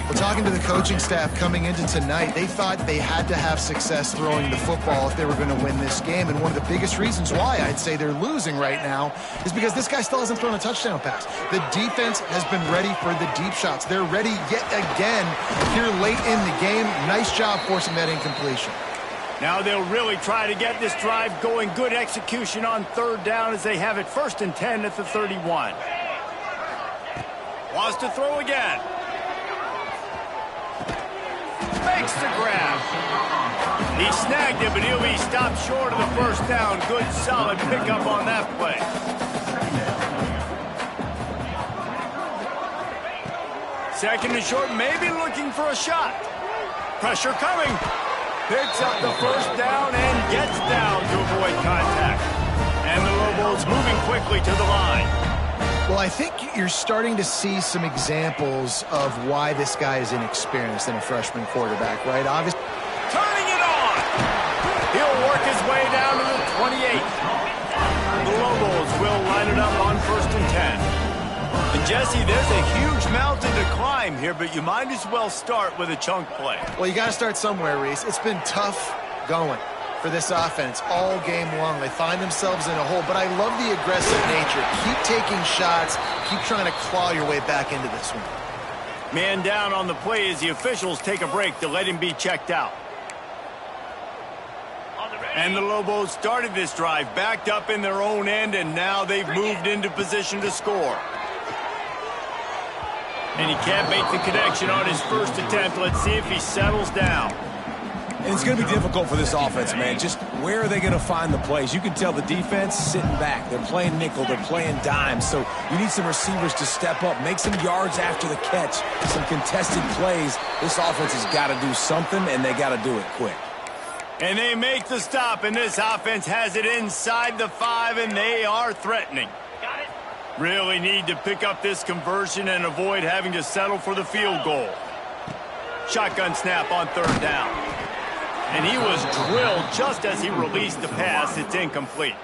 Well, talking to the coaching staff coming into tonight, they thought they had to have success throwing the football if they were going to win this game. And one of the biggest reasons why I'd say they're losing right now is because this guy still hasn't thrown a touchdown pass. The defense has been ready for the deep shots. They're ready yet again here late in the game. Nice job forcing that incompletion. Now they'll really try to get this drive going. Good execution on third down as they have it 1st and 10 at the 31. Wants to throw again. Makes the grab. He snagged it, but he'll be stopped short of the first down. Good, solid pickup on that play. Second and short, maybe looking for a shot. Pressure coming. Picks up the first down and gets down to avoid contact. And the Lobos moving quickly to the line. Well, I think you're starting to see some examples of why this guy is inexperienced in a freshman quarterback, right? Obviously, turning it on. He'll work his way down to the 28. The Lobos will line it up on 1st and 10. And Jesse, there's a huge mountain to climb here, but you might as well start with a chunk play. Well, you got to start somewhere, Reese. It's been tough going for this offense all game long. They find themselves in a hole, but I love the aggressive nature. Keep taking shots. Keep trying to claw your way back into this one. Man down on the play as the officials take a break to let him be checked out. And the Lobos started this drive backed up in their own end, and now they've moved into position to score. And he can't make the connection on his first attempt. Let's see if he settles down. And it's going to be difficult for this offense, man. Just where are they going to find the plays? You can tell the defense sitting back. They're playing nickel. They're playing dime. So you need some receivers to step up, make some yards after the catch, some contested plays. This offense has got to do something, and they got to do it quick. And they make the stop, and this offense has it inside the 5, and they are threatening. Really need to pick up this conversion and avoid having to settle for the field goal. Shotgun snap on 3rd down. And he was drilled just as he released the pass. It's incomplete.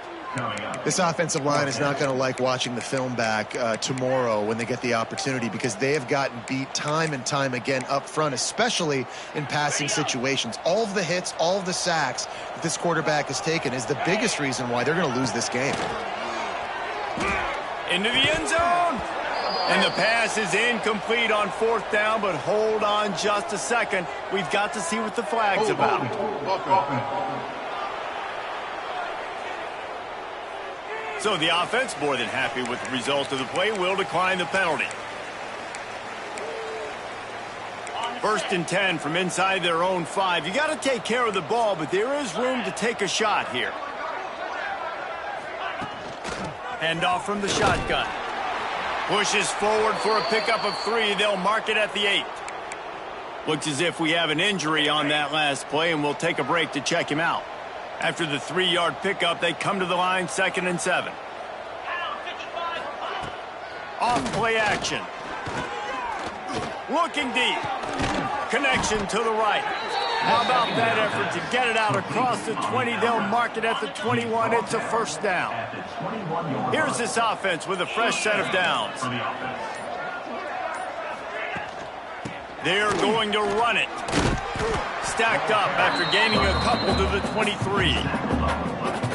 This offensive line is not going to like watching the film back tomorrow when they get the opportunity, because they have gotten beat time and time again up front, especially in passing situations. All of the hits, all of the sacks that this quarterback has taken is the biggest reason why they're going to lose this game. Into the end zone. And the pass is incomplete on 4th down, but hold on just a second. We've got to see what the flag's about. So the offense, more than happy with the result of the play, will decline the penalty. 1st and 10 from inside their own 5. You got to take care of the ball, but there is room to take a shot here. Handoff from the shotgun. Pushes forward for a pickup of 3. They'll mark it at the 8. Looks as if we have an injury on that last play, and we'll take a break to check him out. After the 3-yard pickup, they come to the line, 2nd and 7. Off play action. Looking deep. Connection to the right. How about that effort to get it out across the 20? They'll mark it at the 21. It's a 1st down. Here's this offense with a fresh set of downs. They're going to run it. Stacked up after gaining a couple to the 23.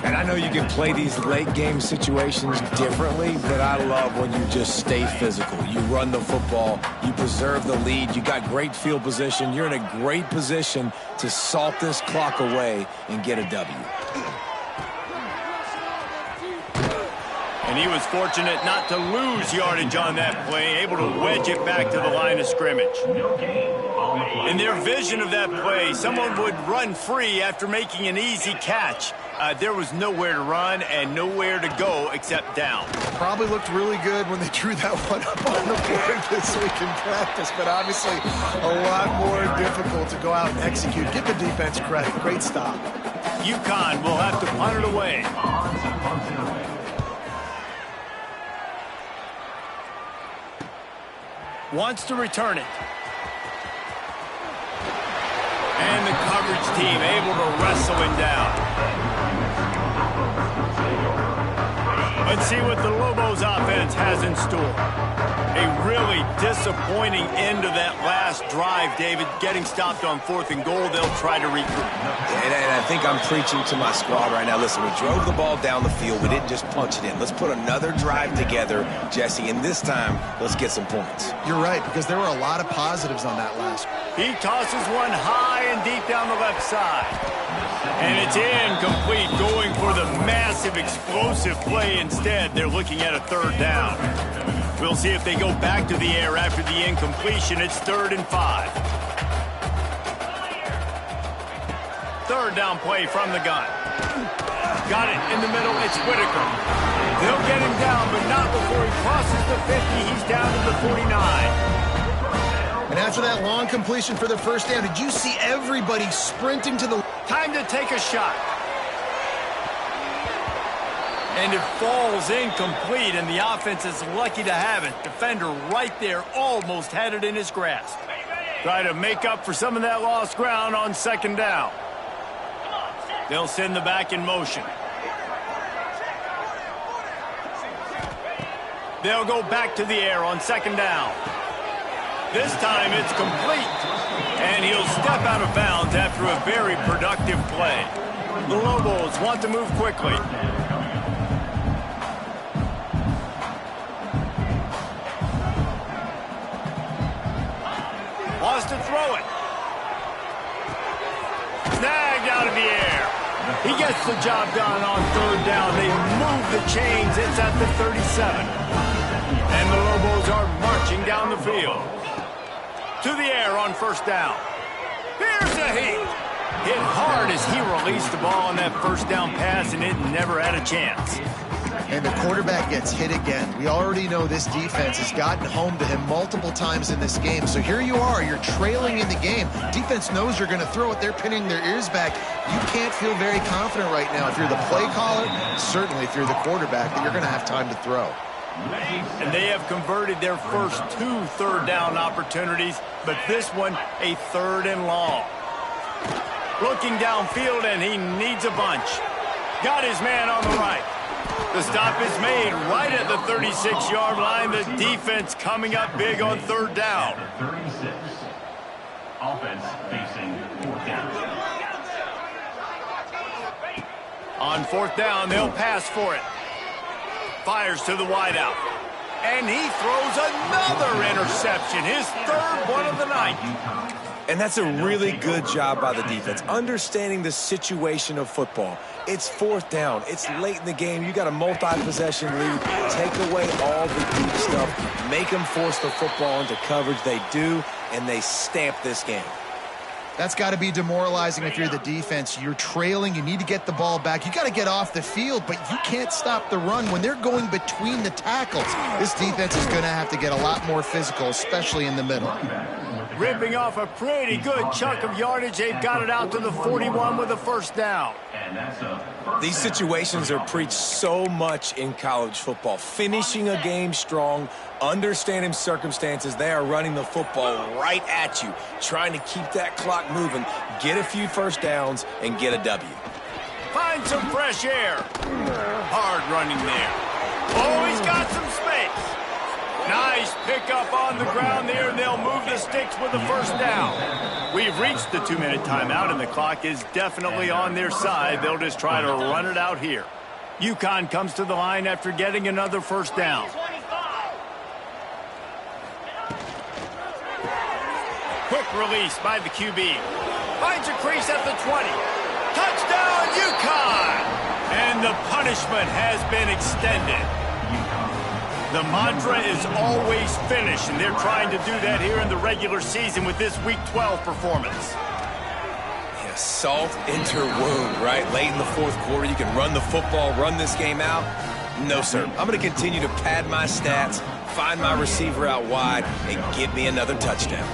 And I know you can play these late game situations differently, but I love when you just stay physical. You run the football, you preserve the lead, you got great field position, you're in a great position to salt this clock away and get a W. And he was fortunate not to lose yardage on that play, able to wedge it back to the line of scrimmage. In their vision of that play, someone would run free after making an easy catch. There was nowhere to run and nowhere to go except down. Probably looked really good when they drew that one up on the board this week in practice, but obviously a lot more difficult to go out and execute. Give the defense credit. Great stop. UConn will have to punt it away. Wants to return it. And the coverage team able to wrestle him down. Let's see what the Lobos offense has in store. A really disappointing end to that last drive, David. Getting stopped on 4th and goal, they'll try to regroup. And I think I'm preaching to my squad right now. Listen, we drove the ball down the field. We didn't just punch it in. Let's put another drive together, Jesse, and this time, let's get some points. You're right, because there were a lot of positives on that last one. He tosses one high and deep down the left side. And it's incomplete, going for the massive explosive play instead. They're looking at a 3rd down. We'll see if they go back to the air after the incompletion. It's 3rd and 5. third down play from the gun. Got it in the middle. It's Whitaker. They'll get him down, but not before he crosses the 50. He's down to the 49. And after that long completion for the first down, did you see everybody sprinting to the... Time to take a shot. And it falls incomplete, and the offense is lucky to have it. Defender right there almost had it in his grasp. Try to make up for some of that lost ground on second down. They'll send the back in motion. They'll go back to the air on second down. This time it's complete. And he'll step out of bounds after a very productive play. The Lobos want to move quickly. Wants to throw it. Snagged out of the air. He gets the job done on third down. They move the chains. It's at the 37. And the Lobos are marching down the field. To the air on first down. Here's a heat. Hit hard as he released the ball on that first down pass, and it never had a chance. And the quarterback gets hit again. We already know this defense has gotten home to him multiple times in this game. So here you are, you're trailing in the game. Defense knows you're going to throw it. They're pinning their ears back. You can't feel very confident right now. If you're the play caller, certainly if you're the quarterback, that you're going to have time to throw. And they have converted their first 2 third down opportunities, but this one a third and long. Looking downfield, and he needs a bunch. Got his man on the right. The stop is made right at the 36-yard line. The defense coming up big on third down. 36. Offense facing fourth down. On fourth down, they'll pass for it. Fires to the wideout. And he throws another interception. His third one of the night. And that's a really good job by the defense, understanding the situation of football. It's fourth down. It's late in the game. You got a multi-possession lead. Take away all the deep stuff. Make them force the football into coverage. They do, and they stamp this game. That's got to be demoralizing if you're the defense. You're trailing. You need to get the ball back. You got to get off the field, but you can't stop the run when they're going between the tackles. This defense is going to have to get a lot more physical, especially in the middle. Ripping off a pretty good chunk of yardage. They've got it out to the 41 with a first down. These situations are preached so much in college football. Finishing a game strong, understanding circumstances. They are running the football right at you, trying to keep that clock moving, get a few first downs, and get a W. Find some fresh air. Hard running there. Oh, he's got some space. Nice pickup on the ground there, and they'll move the sticks with the first down. We've reached the 2-minute timeout, and the clock is definitely on their side. They'll just try to run it out here. UConn comes to the line after getting another first down. Quick release by the QB. Finds a crease at the 20. Touchdown, UConn! And the punishment has been extended. The mantra is always finish, and they're trying to do that here in the regular season with this Week 12 performance. Yeah, salt into wound, right? Late in the fourth quarter, you can run the football, run this game out. No, sir. I'm going to continue to pad my stats, find my receiver out wide, and get me another touchdown.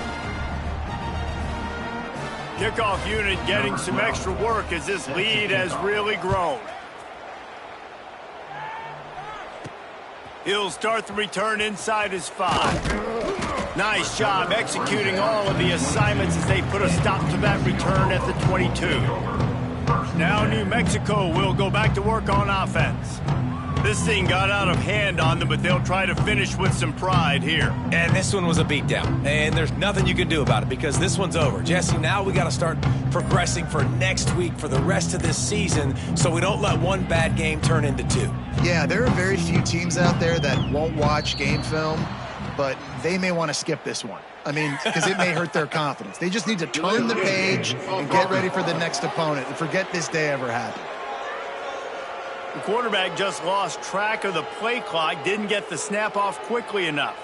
Kickoff unit getting some extra work as this lead has really grown. He'll start the return inside his 5. Nice job executing all of the assignments as they put a stop to that return at the 22. Now New Mexico will go back to work on offense. This thing got out of hand on them, but they'll try to finish with some pride here. And this one was a beatdown, and there's nothing you can do about it because this one's over. Jesse, now we got to start progressing for next week, for the rest of this season, so we don't let one bad game turn into 2. Yeah, there are very few teams out there that won't watch game film, but they may want to skip this one. I mean, because it may hurt their confidence. They just need to turn the page and get ready for the next opponent and forget this day ever happened. The quarterback just lost track of the play clock, didn't get the snap off quickly enough.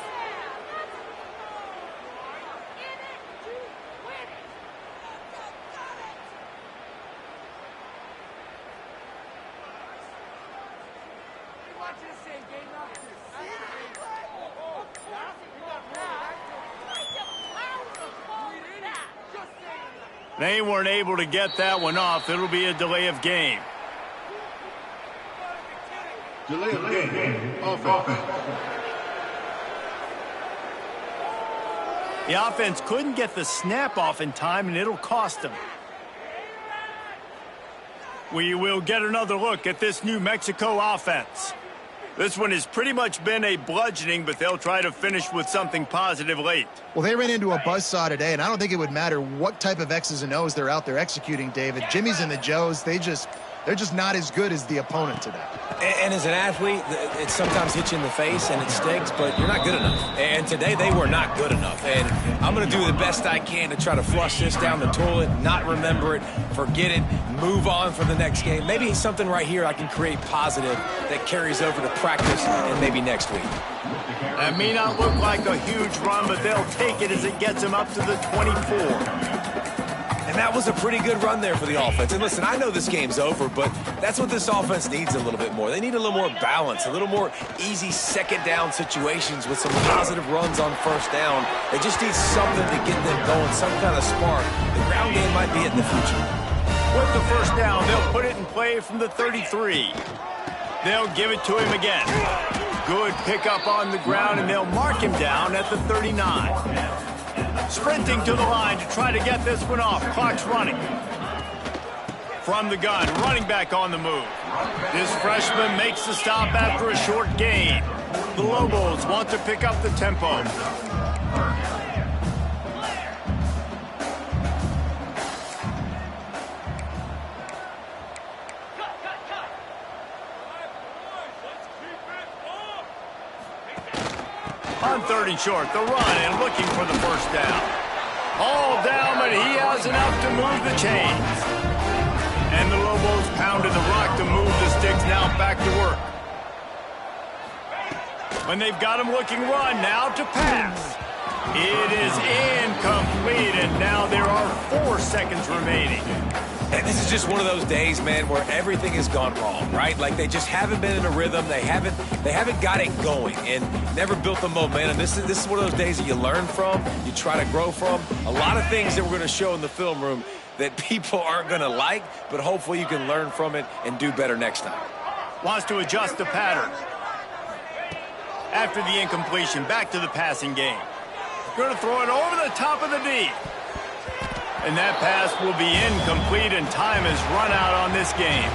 They weren't able to get that one off. It'll be a delay of game. Delay of game. Offense. The offense couldn't get the snap off in time, and it'll cost them. We will get another look at this New Mexico offense. This one has pretty much been a bludgeoning, but they'll try to finish with something positive late. Well, they ran into a buzzsaw today, and I don't think it would matter what type of X's and O's they're out there executing, David. Jimmy's and the Joes, they're just not as good as the opponent today. And as an athlete, it sometimes hits you in the face and it stinks, but you're not good enough. And today they were not good enough. And I'm going to do the best I can to try to flush this down the toilet, not remember it, forget it, move on for the next game. Maybe something right here I can create positive that carries over to practice and maybe next week. That may not look like a huge run, but they'll take it as it gets them up to the 24. And that was a pretty good run there for the offense. And listen, I know this game's over, but that's what this offense needs a little bit more. They need a little more balance, a little more easy second down situations with some positive runs on first down. They just need something to get them going, some kind of spark. The ground game might be it in the future. With the first down, they'll put it in play from the 33. They'll give it to him again. Good pickup on the ground, and they'll mark him down at the 39. Sprinting to the line to try to get this one off. Clock's running. From the gun, running back on the move. This freshman makes the stop after a short gain. The Lobos want to pick up the tempo. On 30 short, the run and looking for the first down. All down, but he has enough to move the chains. And the Lobos pounded the rock to move the sticks, now back to work. When they've got him looking run, now to pass. It is incomplete, and now there are 4 seconds remaining. And this is just one of those days, man, where everything has gone wrong, right? Like they just haven't been in a rhythm. They haven't got it going and never built the momentum. This is one of those days that you learn from, you try to grow from. A lot of things that we're going to show in the film room that people aren't going to like, but hopefully you can learn from it and do better next time. Wants to adjust the pattern. After the incompletion, back to the passing game. Going to throw it over the top of the D. And that pass will be incomplete, and time has run out on this game.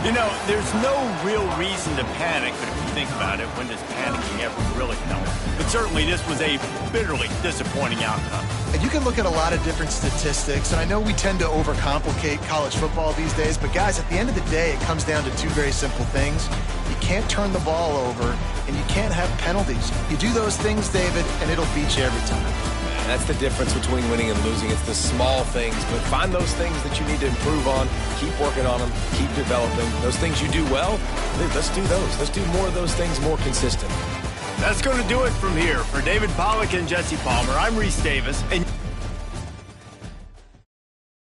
You know, there's no real reason to panic, but if you think about it, when does panicking ever really help? But certainly this was a bitterly disappointing outcome. And you can look at a lot of different statistics, and I know we tend to overcomplicate college football these days, but guys, at the end of the day, it comes down to 2 very simple things. You can't turn the ball over, and you can't have penalties. You do those things, David, and it'll beat you every time. That's the difference between winning and losing. It's the small things, but find those things that you need to improve on. Keep working on them. Keep developing. Those things you do well, let's do those. Let's do more of those things more consistent. That's going to do it from here. For David Pollack and Jesse Palmer, I'm Reese Davis. And